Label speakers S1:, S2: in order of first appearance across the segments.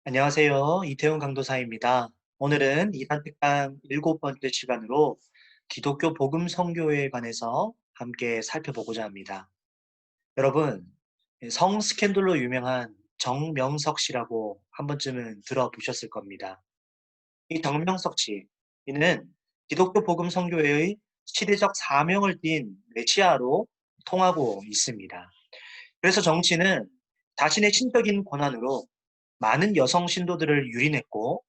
S1: 안녕하세요. 이태훈 강도사입니다. 오늘은 이단특강 7번째 시간으로 기독교 복음 선교회에 관해서 함께 살펴보고자 합니다. 여러분, 성 스캔들로 유명한 정명석 씨라고 한 번쯤은 들어보셨을 겁니다. 이 정명석 씨, 이는 기독교 복음 선교회의 시대적 사명을 띤 메시아로 통하고 있습니다. 그래서 정치는 자신의 신적인 권한으로 많은 여성 신도들을 유린했고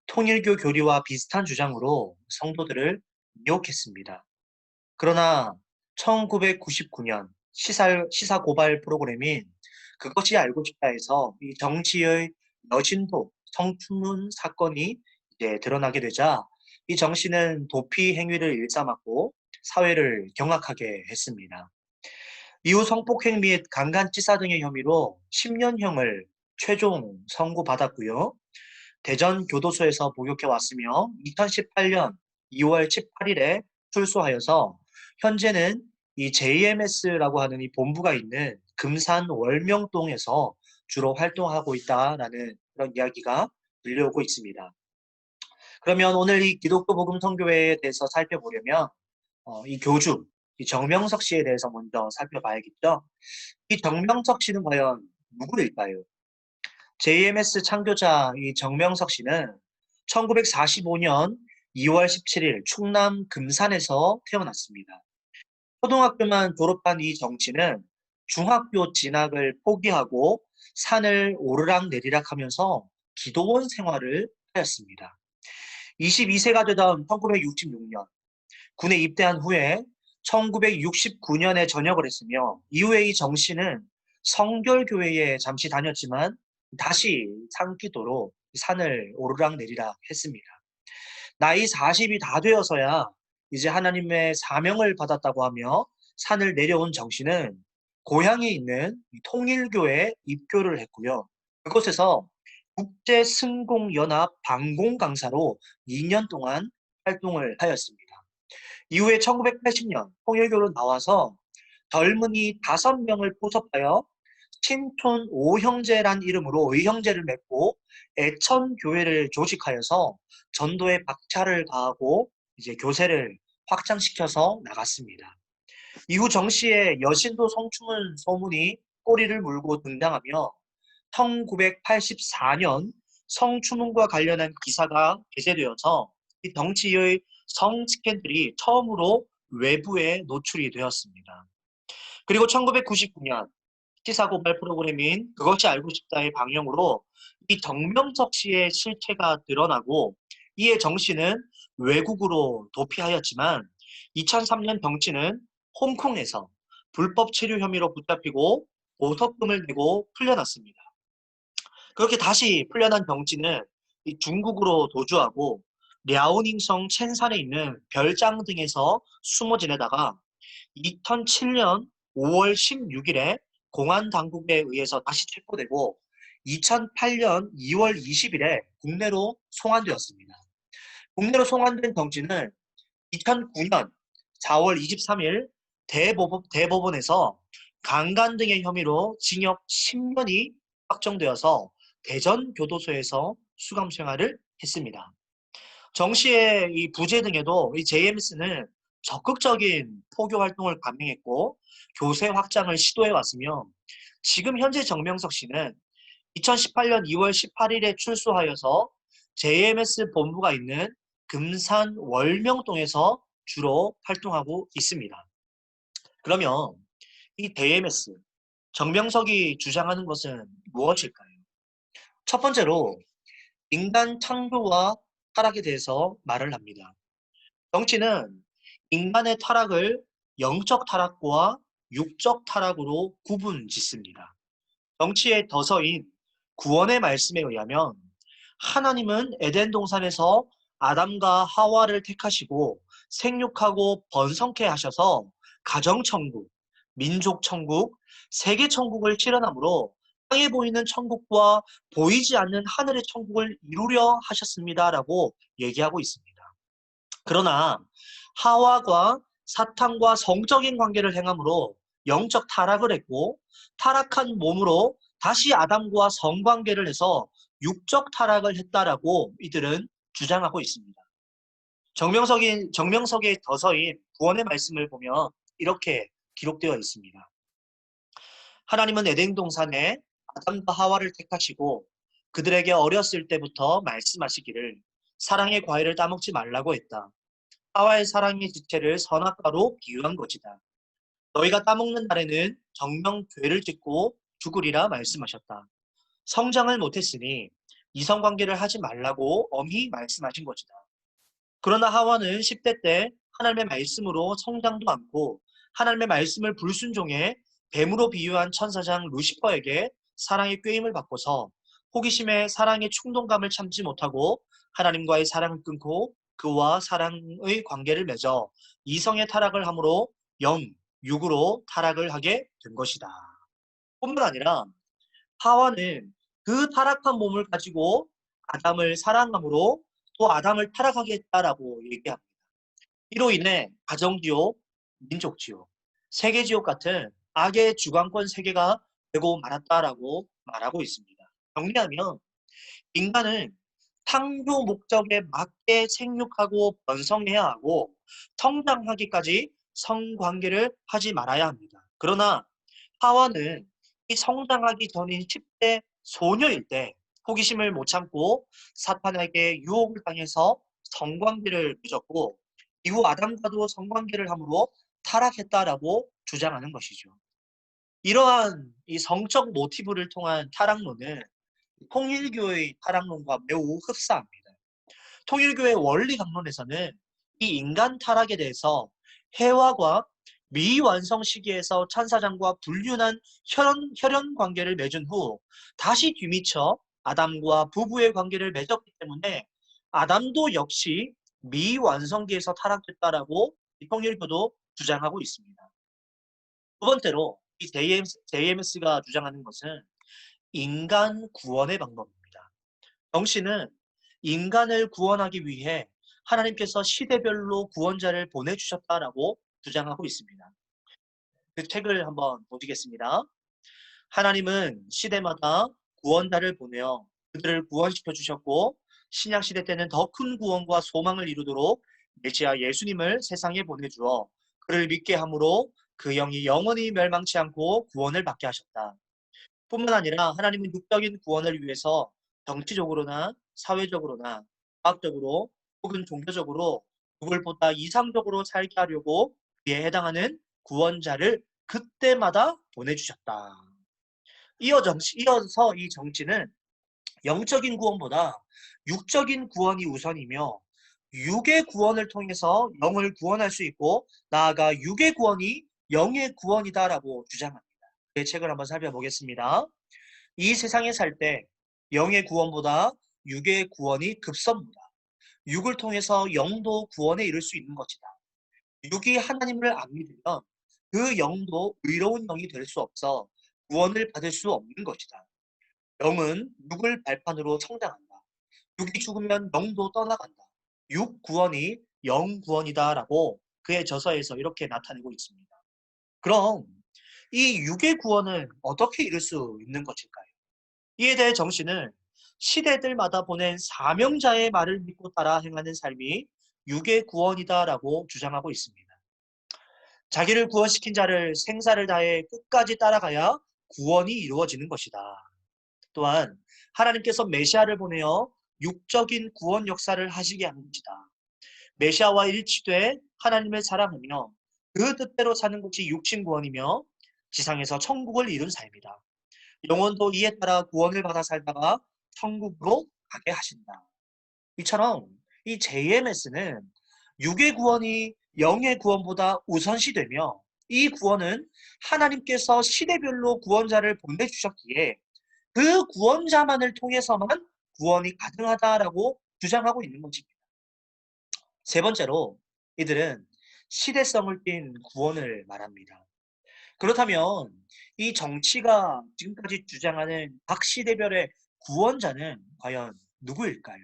S1: 통일교 교리와 비슷한 주장으로 성도들을 미혹했습니다. 그러나 1999년 시사 고발 프로그램인 그것이 알고 싶다에서 이 정치의 여신도 성추문 사건이 이제 드러나게 되자 이 정 씨는 도피 행위를 일삼았고 사회를 경악하게 했습니다. 이후 성폭행 및 강간치사 등의 혐의로 10년형을 최종 선고받았고요. 대전 교도소에서 복역해 왔으며 2018년 2월 18일에 출소하여서 현재는 이 JMS라고 하는 이 본부가 있는 금산 월명동에서 주로 활동하고 있다라는 그런 이야기가 들려오고 있습니다. 그러면 오늘 이 기독교 복음 선교회에 대해서 살펴보려면 이 교주 이 정명석 씨에 대해서 먼저 살펴봐야겠죠. 이 정명석 씨는 과연 누구일까요? JMS 창교자 이 정명석 씨는 1945년 2월 17일 충남 금산에서 태어났습니다. 초등학교만 졸업한 이 정씨는 중학교 진학을 포기하고 산을 오르락내리락 하면서 기도원 생활을 하였습니다. 22세가 되던 1966년 군에 입대한 후에 1969년에 전역을 했으며 이후에 이 정 씨는 성결교회에 잠시 다녔지만 다시 상기도로 산을 오르락내리락 했습니다. 나이 40이 다 되어서야 이제 하나님의 사명을 받았다고 하며 산을 내려온 정 씨는 고향에 있는 통일교에 입교를 했고요. 그곳에서 국제승공연합 방공강사로 2년 동안 활동을 하였습니다. 이후에 1980년 통일교로 나와서 젊은이 5명을 포섭하여 신촌 오형제란 이름으로 의형제를 맺고 애천교회를 조직하여서 전도에 박차를 가하고 이제 교세를 확장시켜서 나갔습니다. 이후 정 씨의 여신도 성추문 소문이 꼬리를 물고 등장하며 1984년 성추문과 관련한 기사가 게재되어서 이 덩치의 성 스캔들이 처음으로 외부에 노출이 되었습니다. 그리고 1999년 시사고발 프로그램인 그것이 알고 싶다의 방영으로 이 정명석 씨의 실체가 드러나고 이에 정 씨는 외국으로 도피하였지만 2003년 정 씨는 홍콩에서 불법 체류 혐의로 붙잡히고 보석금을 내고 풀려났습니다. 그렇게 다시 풀려난 병치는 중국으로 도주하고 랴오닝성 첸산에 있는 별장 등에서 숨어 지내다가 2007년 5월 16일에 공안 당국에 의해서 다시 체포되고 2008년 2월 20일에 국내로 송환되었습니다. 국내로 송환된 정치는 2009년 4월 23일 대법원에서 강간 등의 혐의로 징역 10년이 확정되어서 대전 교도소에서 수감 생활을 했습니다. 정 씨의 이 부재 등에도 이 JMS는 적극적인 포교 활동을 감행했고 교세 확장을 시도해 왔으며 지금 현재 정명석 씨는 2018년 2월 18일에 출소하여서 JMS 본부가 있는 금산 월명동에서 주로 활동하고 있습니다. 그러면 이 JMS, 정명석이 주장하는 것은 무엇일까요? 첫 번째로 인간 창조와 타락에 대해서 말을 합니다. 정치는 인간의 타락을 영적 타락과 육적 타락으로 구분 짓습니다. 정치의 더서인 구원의 말씀에 의하면 하나님은 에덴 동산에서 아담과 하와를 택하시고 생육하고 번성케 하셔서 가정천국, 민족천국, 세계천국을 실현함으로 땅에 보이는 천국과 보이지 않는 하늘의 천국을 이루려 하셨습니다라고 얘기하고 있습니다. 그러나 하와가 사탄과 성적인 관계를 행함으로 영적 타락을 했고 타락한 몸으로 다시 아담과 성관계를 해서 육적 타락을 했다라고 이들은 주장하고 있습니다. 정명석의 더서인 구원의 말씀을 보면 이렇게 기록되어 있습니다. 하나님은 에덴 동산에 아담과 하와를 택하시고 그들에게 어렸을 때부터 말씀하시기를 사랑의 과일을 따먹지 말라고 했다. 하와의 사랑의 지체를 선악과로 비유한 것이다. 너희가 따먹는 날에는 정령 죄를 짓고 죽으리라 말씀하셨다. 성장을 못했으니 이성관계를 하지 말라고 엄히 말씀하신 것이다. 그러나 하와는 10대 때 하나님의 말씀으로 성장도 않고 하나님의 말씀을 불순종해 뱀으로 비유한 천사장 루시퍼에게 사랑의 꾀임을 받고서 호기심에 사랑의 충동감을 참지 못하고 하나님과의 사랑을 끊고 그와 사랑의 관계를 맺어 이성의 타락을 함으로 영, 육으로 타락을 하게 된 것이다. 뿐만 아니라 하와는 그 타락한 몸을 가지고 아담을 사랑함으로 또 아담을 타락하게 했다라고 얘기합니다. 이로 인해 가정지옥, 민족지옥, 세계지옥 같은 악의 주관권 세계가 되고 말았다라고 말하고 있습니다. 정리하면 인간은 창조 목적에 맞게 생육하고 번성해야 하고 성장하기까지 성관계를 하지 말아야 합니다. 그러나 하와는 이 성장하기 전인 10대 소녀일 때 호기심을 못 참고 사탄에게 유혹을 당해서 성관계를 맺었고 이후 아담과도 성관계를 함으로 타락했다라고 주장하는 것이죠. 이러한 이 성적 모티브를 통한 타락론은 통일교의 타락론과 매우 흡사합니다. 통일교의 원리 강론에서는 이 인간 타락에 대해서 해와과 미완성 시기에서 천사장과 불륜한 혈연 관계를 맺은 후 다시 뒤미쳐 아담과 부부의 관계를 맺었기 때문에 아담도 역시 미완성기에서 타락했다라고 이 통일교도 주장하고 있습니다. 두 번째로 이 JMS가 주장하는 것은 인간 구원의 방법입니다. 정씨는 인간을 구원하기 위해 하나님께서 시대별로 구원자를 보내주셨다라고 주장하고 있습니다. 그 책을 한번 보시겠습니다. 하나님은 시대마다 구원자를 보내어 그들을 구원시켜 주셨고 신약 시대 때는 더 큰 구원과 소망을 이루도록 메시아 예수님을 세상에 보내주어 그를 믿게 함으로 그 영이 영원히 멸망치 않고 구원을 받게 하셨다. 뿐만 아니라 하나님은 육적인 구원을 위해서 정치적으로나 사회적으로나 과학적으로 혹은 종교적으로 누굴보다 이상적으로 살게 하려고 그에 해당하는 구원자를 그때마다 보내주셨다. 이어서 이 정치는 영적인 구원보다 육적인 구원이 우선이며 육의 구원을 통해서 영을 구원할 수 있고 나아가 육의 구원이 영의 구원이다라고 주장합니다. 그 책을 한번 살펴보겠습니다. 이 세상에 살 때 영의 구원보다 육의 구원이 급선무다. 육을 통해서 영도 구원에 이를 수 있는 것이다. 육이 하나님을 안 믿으면 그 영도 의로운 영이 될 수 없어 구원을 받을 수 없는 것이다. 영은 육을 발판으로 성장한다. 육이 죽으면 영도 떠나간다. 육 구원이 영 구원이다라고 그의 저서에서 이렇게 나타내고 있습니다. 그럼 이 육의 구원은 어떻게 이룰 수 있는 것일까요? 이에 대해 정씨는 시대들마다 보낸 사명자의 말을 믿고 따라 행하는 삶이 육의 구원이다라고 주장하고 있습니다. 자기를 구원시킨 자를 생사를 다해 끝까지 따라가야 구원이 이루어지는 것이다. 또한 하나님께서 메시아를 보내어 육적인 구원 역사를 하시게 한 것이다. 메시아와 일치돼 하나님을 사랑하며 그 뜻대로 사는 것이 육신 구원이며 지상에서 천국을 이룬 삶이다. 영혼도 이에 따라 구원을 받아 살다가 천국으로 가게 하신다. 이처럼 이 JMS는 육의 구원이 영의 구원보다 우선시되며 이 구원은 하나님께서 시대별로 구원자를 보내주셨기에 그 구원자만을 통해서만 구원이 가능하다라고 주장하고 있는 것입니다. 세 번째로 이들은 시대성을 띈 구원을 말합니다. 그렇다면 이 정치가 지금까지 주장하는 각 시대별의 구원자는 과연 누구일까요?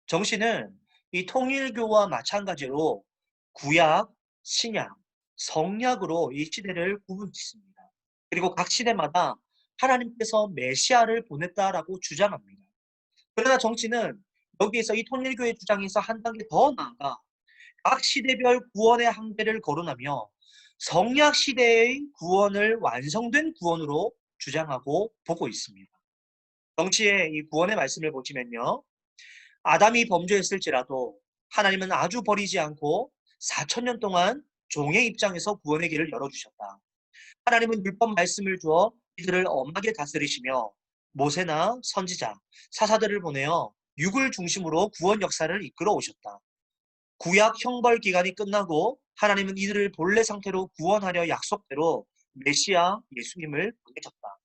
S1: 정씨는 이 통일교와 마찬가지로 구약, 신약, 성약으로 이 시대를 구분짓습니다. 그리고 각 시대마다 하나님께서 메시아를 보냈다라고 주장합니다. 그러나 정치는 여기에서 이 통일교의 주장에서 한 단계 더 나아가 각 시대별 구원의 한계를 거론하며 성약 시대의 구원을 완성된 구원으로 주장하고 보고 있습니다. 정치의 이 구원의 말씀을 보시면요. 아담이 범죄했을지라도 하나님은 아주 버리지 않고 4천년 동안 종의 입장에서 구원의 길을 열어주셨다. 하나님은 율법 말씀을 주어 이들을 엄하게 다스리시며 모세나 선지자, 사사들을 보내어 육을 중심으로 구원 역사를 이끌어 오셨다. 구약 형벌 기간이 끝나고 하나님은 이들을 본래 상태로 구원하려 약속대로 메시아 예수님을 보내셨다.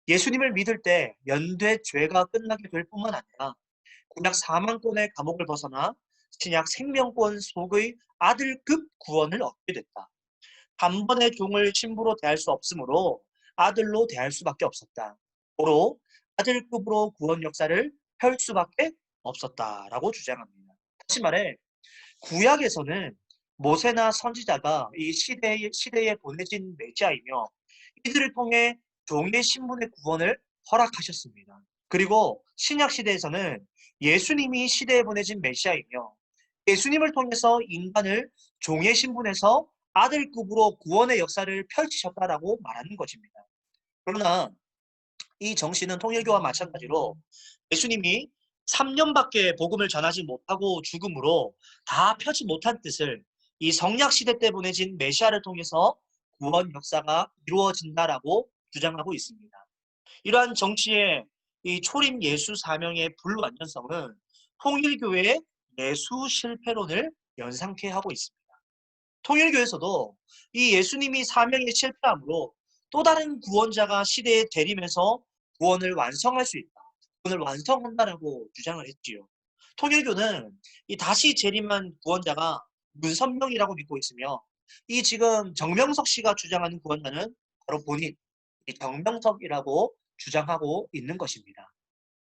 S1: 예수님을 믿을 때 연대 죄가 끝나게 될 뿐만 아니라 구약 4만 권의 감옥을 벗어나 신약 생명권 속의 아들급 구원을 얻게 됐다. 한 번의 종을 신부로 대할 수 없으므로 아들로 대할 수밖에 없었다. 고로 아들급으로 구원 역사를 펼 수밖에 없었다라고 주장합니다. 다시 말해 구약에서는 모세나 선지자가 이 시대에 보내진 메시아이며 이들을 통해 종의 신분의 구원을 허락하셨습니다. 그리고 신약 시대에서는 예수님이 시대에 보내진 메시아이며 예수님을 통해서 인간을 종의 신분에서 아들급으로 구원의 역사를 펼치셨다라고 말하는 것입니다. 그러나 이 정신은 통일교와 마찬가지로 예수님이 3년밖에 복음을 전하지 못하고 죽음으로 다 펴지 못한 뜻을 이 성약 시대 때 보내진 메시아를 통해서 구원 역사가 이루어진다라고 주장하고 있습니다. 이러한 정치의 이 초림 예수 사명의 불완전성은 통일교회의 예수 실패론을 연상케 하고 있습니다. 통일교에서도 이 예수님이 사명에 실패함으로 또 다른 구원자가 시대에 대림해서 구원을 완성할 수 있다. 구원을 완성한다라고 주장을 했지요. 통일교는 이 다시 재림한 구원자가 문선명이라고 믿고 있으며 이 지금 정명석 씨가 주장하는 구원자는 바로 본인 이 정명석이라고 주장하고 있는 것입니다.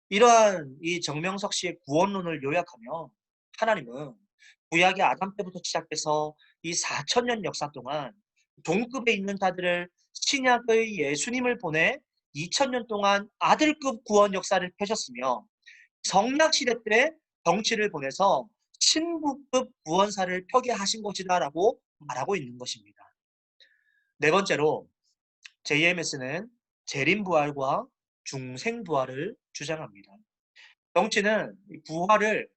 S1: 이러한 이 정명석 씨의 구원론을 요약하면 하나님은 구약의 아담 때부터 시작해서 이 4천년 역사 동안 동급에 있는 자들을 신약의 예수님을 보내 2000년 동안 아들급 구원 역사를 펴셨으며 성약 시대 때 정치를 보내서 신부급 구원사를 펴게 하신 것이다라고 말하고 있는 것입니다. 네 번째로 JMS는 재림부활과 중생부활을 주장합니다. 정치는 부활을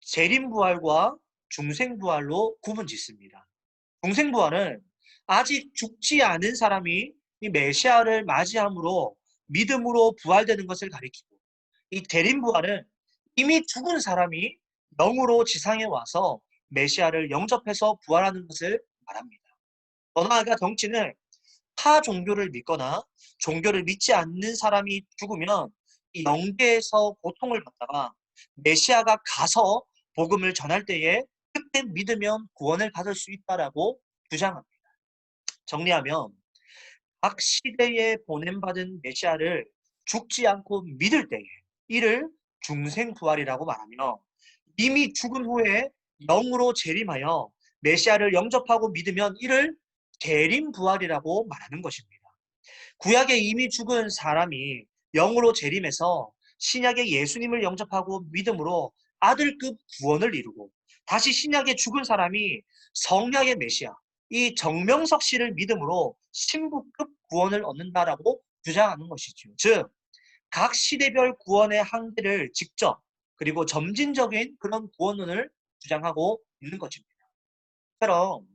S1: 재림부활과 중생부활로 구분짓습니다. 중생부활은 아직 죽지 않은 사람이 이 메시아를 맞이함으로 믿음으로 부활되는 것을 가리키고 이 재림부활은 이미 죽은 사람이 영으로 지상에 와서 메시아를 영접해서 부활하는 것을 말합니다. 더 나아가 정치는 타 종교를 믿거나 종교를 믿지 않는 사람이 죽으면 이 영계에서 고통을 받다가 메시아가 가서 복음을 전할 때에 그때 믿으면 구원을 받을 수 있다라고 주장합니다. 정리하면 각 시대에 보냄받은 메시아를 죽지 않고 믿을 때에 이를 중생부활이라고 말하며 이미 죽은 후에 영으로 재림하여 메시아를 영접하고 믿으면 이를 재림부활이라고 말하는 것입니다. 구약에 이미 죽은 사람이 영으로 재림해서 신약의 예수님을 영접하고 믿음으로 아들급 구원을 이루고 다시 신약에 죽은 사람이 성약의 메시아, 이 정명석 씨를 믿음으로 신부급 구원을 얻는다라고 주장하는 것이죠. 즉, 각 시대별 구원의 한계를 직접 그리고 점진적인 그런 구원론을 주장하고 있는 것입니다. 처럼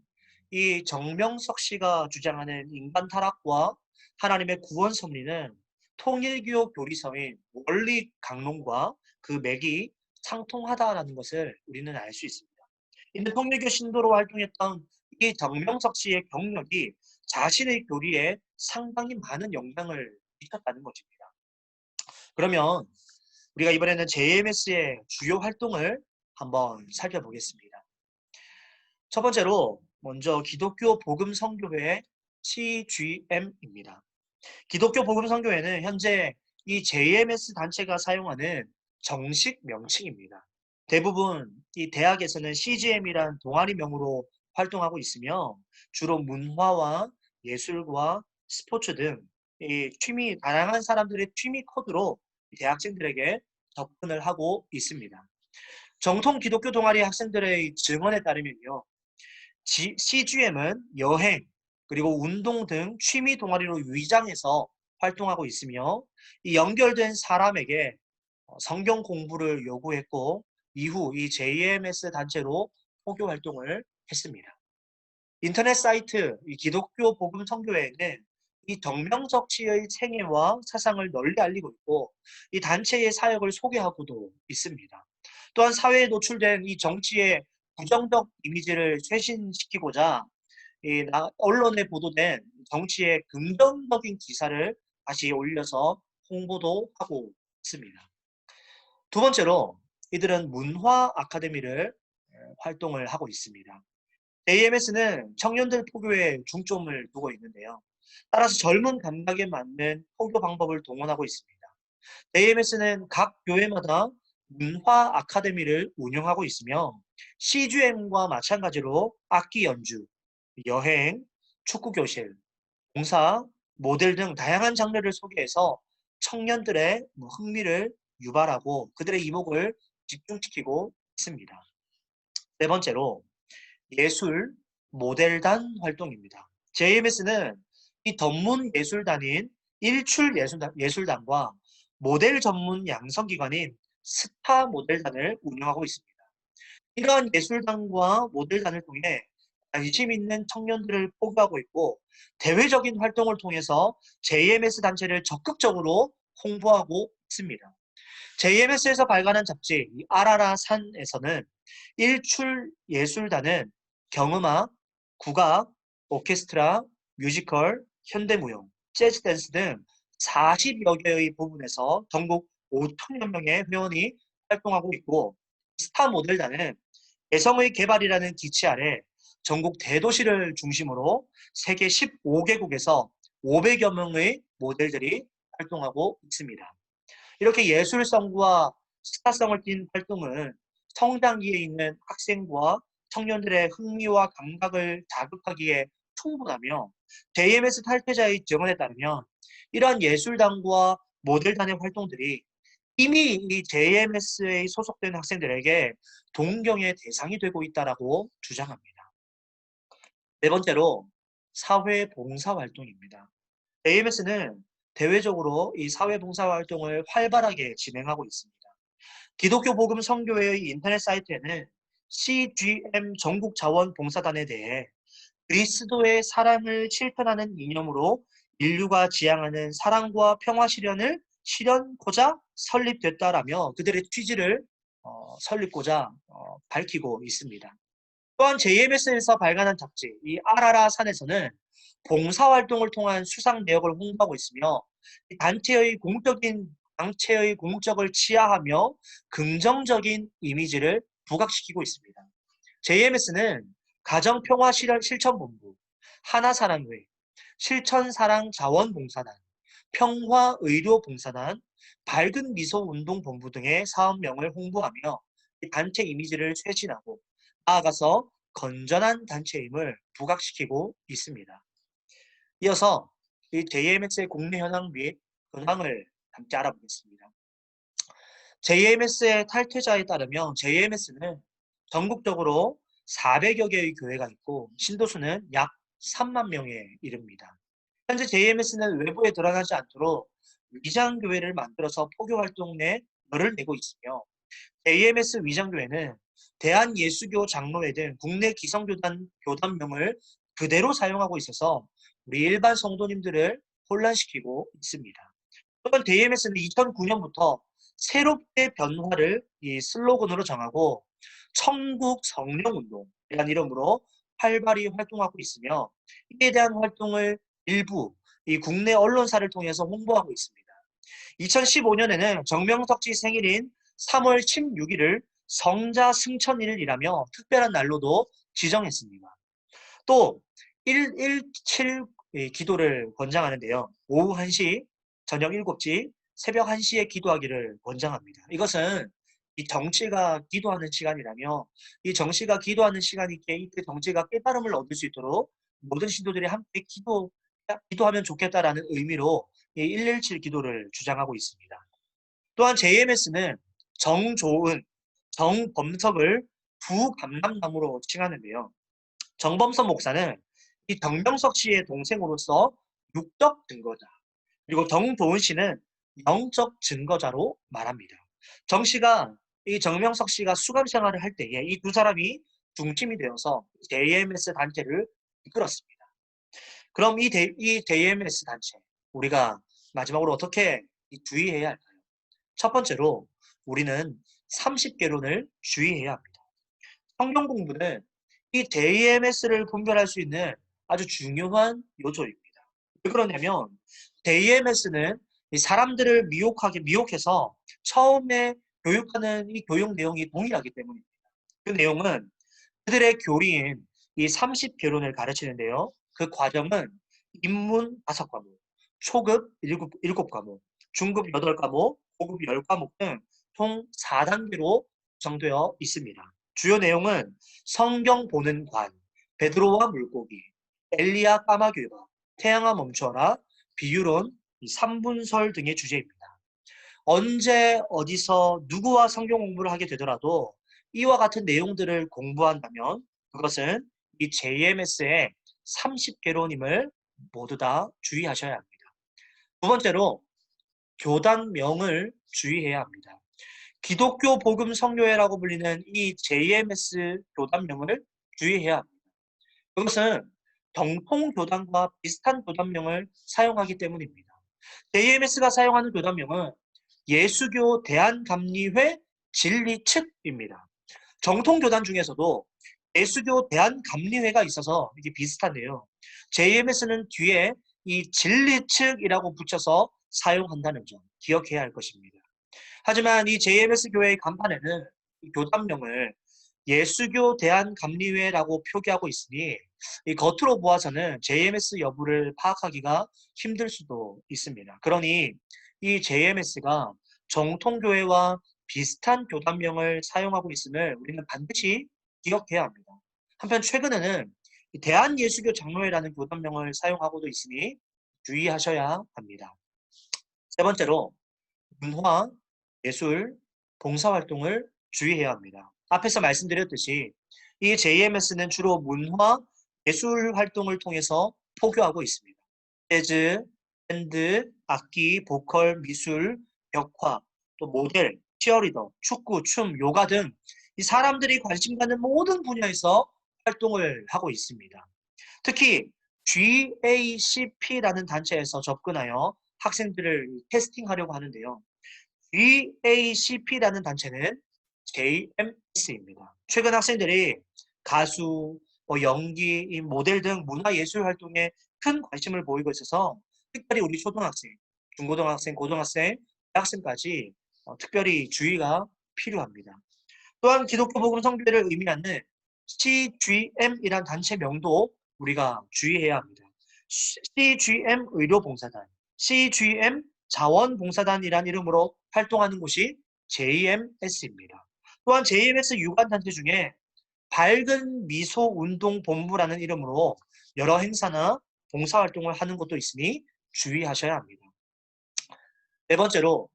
S1: 이 정명석 씨가 주장하는 인간 타락과 하나님의 구원 섭리는 통일교 교리서인 원리 강론과 그 맥이 상통하다라는 것을 우리는 알 수 있습니다. 이는 통일교 신도로 활동했던 이 정명석 씨의 경력이 자신의 교리에 상당히 많은 영향을 미쳤다는 것입니다. 그러면 우리가 이번에는 JMS의 주요 활동을 한번 살펴보겠습니다. 첫 번째로 먼저 기독교 복음 선교회 CGM입니다. 기독교 복음 선교회는 현재 이 JMS 단체가 사용하는 정식 명칭입니다. 대부분 이 대학에서는 CGM이란 동아리명으로 활동하고 있으며 주로 문화와 예술과 스포츠 등 이 다양한 사람들의 취미 코드로 대학생들에게 접근을 하고 있습니다. 정통 기독교 동아리 학생들의 증언에 따르면요. CGM은 여행, 그리고 운동 등 취미 동아리로 위장해서 활동하고 있으며 이 연결된 사람에게 성경 공부를 요구했고 이후 이 JMS 단체로 포교 활동을 했습니다. 인터넷 사이트 이 기독교 복음 선교회는 이 정명석치의 생애와 사상을 널리 알리고 있고 이 단체의 사역을 소개하고도 있습니다. 또한 사회에 노출된 이 정치의 부정적 이미지를 쇄신시키고자 언론에 보도된 정치의 긍정적인 기사를 다시 올려서 홍보도 하고 있습니다. 두 번째로 이들은 문화 아카데미를 활동을 하고 있습니다. AMS는 청년들 포교에 중점을 두고 있는데요. 따라서 젊은 감각에 맞는 포교 방법을 동원하고 있습니다. AMS는 각 교회마다 문화 아카데미를 운영하고 있으며 CGM과 마찬가지로 악기 연주, 여행, 축구 교실, 봉사, 모델 등 다양한 장르를 소개해서 청년들의 흥미를 유발하고 그들의 이목을 집중시키고 있습니다. 네 번째로 예술 모델단 활동입니다. JMS는 이 전문 예술단인 예술단과 모델 전문 양성기관인 스타 모델단을 운영하고 있습니다. 이러한 예술단과 모델단을 통해 관심 있는 청년들을 포교하고 있고 대외적인 활동을 통해서 JMS 단체를 적극적으로 홍보하고 있습니다. JMS에서 발간한 잡지 아라라 산에서는 일출 예술단은 경음악, 국악, 오케스트라, 뮤지컬, 현대무용, 재즈 댄스 등 40여 개의 부분에서 전국 5천여 명의 회원이 활동하고 있고 스타 모델단은 개성의 개발이라는 기치 아래 전국 대도시를 중심으로 세계 15개국에서 500여 명의 모델들이 활동하고 있습니다. 이렇게 예술성과 스타성을 띤 활동은 성장기에 있는 학생과 청년들의 흥미와 감각을 자극하기에 충분하며 JMS 탈퇴자의 증언에 따르면 이러한 예술단과 모델단의 활동들이 이미 이 JMS에 소속된 학생들에게 동경의 대상이 되고 있다고 주장합니다. 네 번째로 사회봉사 활동입니다. JMS는 대외적으로 이 사회봉사 활동을 활발하게 진행하고 있습니다. 기독교 복음 선교회의 인터넷 사이트에는 CGM 전국 자원봉사단에 대해 그리스도의 사랑을 실천하는 이념으로 인류가 지향하는 사랑과 평화 실현을 실현코자 설립됐다라며 그들의 취지를 설립고자 밝히고 있습니다. 또한 JMS에서 발간한 잡지 이 아라라 산에서는 봉사활동을 통한 수상 내역을 홍보하고 있으며 단체의 공적을 치하하며 긍정적인 이미지를 부각시키고 있습니다. JMS는 가정평화실천본부, 하나사랑회, 실천사랑자원봉사단, 평화의료봉사단, 밝은미소운동본부 등의 사업명을 홍보하며 단체 이미지를 쇄신하고 나아가서 건전한 단체임을 부각시키고 있습니다. 이어서 이 JMS의 국내 현황 및 근황을 함께 알아보겠습니다. JMS의 탈퇴자에 따르면 JMS는 전국적으로 400여 개의 교회가 있고 신도수는 약 3만 명에 이릅니다. 현재 JMS는 외부에 드러나지 않도록 위장교회를 만들어서 포교활동 내 열을 내고 있으며 JMS 위장교회는 대한예수교 장로회 등 국내 교단명을 그대로 사용하고 있어서 우리 일반 성도님들을 혼란시키고 있습니다. 또한 JMS는 2009년부터 새롭게 변화를 이 슬로건으로 정하고 천국 성령운동이라는 이름으로 활발히 활동하고 있으며 이에 대한 활동을 일부 이 국내 언론사를 통해서 홍보하고 있습니다. 2015년에는 정명석지 생일인 3월 16일을 성자 승천일이라며 특별한 날로도 지정했습니다. 또 117 기도를 권장하는데요. 오후 1시, 저녁 7시, 새벽 1시에 기도하기를 권장합니다. 이것은 이 정치가 기도하는 시간이라며 이 정치가 기도하는 시간이기에 이때 정치가 깨달음을 얻을 수 있도록 모든 신도들이 함께 기도하면 좋겠다라는 의미로 이117 기도를 주장하고 있습니다. 또한 JMS는 정조은, 정범석을 부감람나무로 칭하는데요. 정범석 목사는 이 정병석 씨의 동생으로서 육적 증거자, 그리고 정도은 씨는 영적 증거자로 말합니다. 정 씨가 이 정명석 씨가 수감 생활을 할 때에 이 두 사람이 중심이 되어서 JMS 단체를 이끌었습니다. 그럼 이 JMS 단체, 우리가 마지막으로 어떻게 주의해야 할까요? 첫 번째로 우리는 30개론을 주의해야 합니다. 성경 공부는 이 JMS를 분별할 수 있는 아주 중요한 요소입니다. 왜 그러냐면 JMS는 이 사람들을 미혹해서 처음에 교육하는 이 교육 내용이 동일하기 때문입니다. 그 내용은 그들의 교리인 이 30개론을 가르치는데요. 그 과정은 입문 5과목, 초급 7과목, 중급 8과목, 고급 10과목 등 총 4단계로 구성되어 있습니다. 주요 내용은 성경 보는 관, 베드로와 물고기, 엘리야 까마귀가, 태양아 멈춰라, 비유론, 3분설 등의 주제입니다. 언제 어디서 누구와 성경 공부를 하게 되더라도 이와 같은 내용들을 공부한다면 그것은 이 JMS의 30개론임을 모두 다 주의하셔야 합니다. 두 번째로 교단명을 주의해야 합니다. 기독교 복음 성교회라고 불리는 이 JMS 교단명을 주의해야 합니다. 그것은 정통교단과 비슷한 교단명을 사용하기 때문입니다. JMS가 사용하는 교단명은 예수교 대한감리회 진리 측입니다. 정통교단 중에서도 예수교 대한감리회가 있어서 이게 비슷한데요. JMS는 뒤에 이 진리 측이라고 붙여서 사용한다는 점 기억해야 할 것입니다. 하지만 이 JMS 교회의 간판에는 이 교단명을 예수교 대한감리회라고 표기하고 있으니 이 겉으로 보아서는 JMS 여부를 파악하기가 힘들 수도 있습니다. 그러니 이 JMS가 정통교회와 비슷한 교단명을 사용하고 있음을 우리는 반드시 기억해야 합니다. 한편 최근에는 대한예수교 장로회라는 교단명을 사용하고도 있으니 주의하셔야 합니다. 세 번째로 문화, 예술, 봉사활동을 주의해야 합니다. 앞에서 말씀드렸듯이 이 JMS는 주로 문화, 예술 활동을 통해서 포교하고 있습니다. 재즈, 밴드, 악기, 보컬, 미술, 벽화, 또 모델, 치어리더, 축구, 춤, 요가 등 이 사람들이 관심 갖는 모든 분야에서 활동을 하고 있습니다. 특히 GACP라는 단체에서 접근하여 학생들을 테스팅하려고 하는데요. GACP라는 단체는 JMS입니다. 최근 학생들이 가수, 연기, 모델 등 문화예술 활동에 큰 관심을 보이고 있어서 특별히 우리 초등학생, 중고등학생, 고등학생, 대학생까지 특별히 주의가 필요합니다. 또한 기독교 복음 성교회를 의미하는 CGM이란 단체명도 우리가 주의해야 합니다. CGM 의료봉사단, CGM 자원봉사단이란 이름으로 활동하는 곳이 JMS입니다. 또한 JMS 유관단체 중에 밝은 미소운동본부라는 이름으로 여러 행사나 봉사활동을 하는 곳도 있으니 주의하셔야 합니다. 네 번째로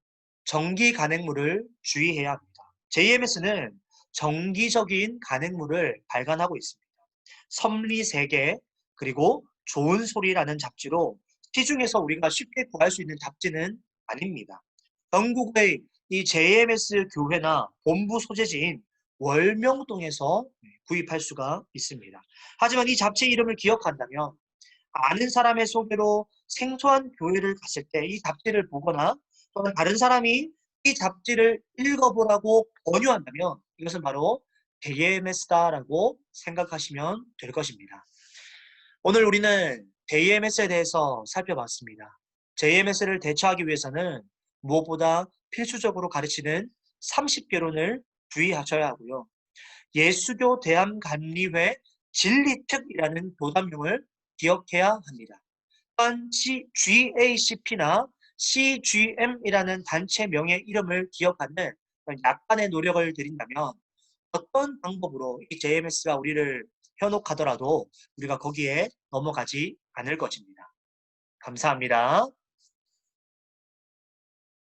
S1: 정기 간행물을 주의해야 합니다. JMS는 정기적인 간행물을 발간하고 있습니다. 섭리세계 그리고 좋은 소리라는 잡지로 시중에서 우리가 쉽게 구할 수 있는 잡지는 아닙니다. 전국의 이 JMS 교회나 본부 소재지인 월명동에서 구입할 수가 있습니다. 하지만 이 잡지 이름을 기억한다면 아는 사람의 소개로 생소한 교회를 갔을 때 이 잡지를 보거나 또는 다른 사람이 이 잡지를 읽어보라고 권유한다면 이것은 바로 JMS다라고 생각하시면 될 것입니다. 오늘 우리는 JMS에 대해서 살펴봤습니다. JMS를 대처하기 위해서는 무엇보다 필수적으로 가르치는 30개론을 주의하셔야 하고요. 예수교 대한감리회 진리특이라는 교단명을 기억해야 합니다. 또한 GACP나 CGM이라는 단체명의 이름을 기억하는 약간의 노력을 들인다면 어떤 방법으로 이 JMS가 우리를 현혹하더라도 우리가 거기에 넘어가지 않을 것입니다. 감사합니다.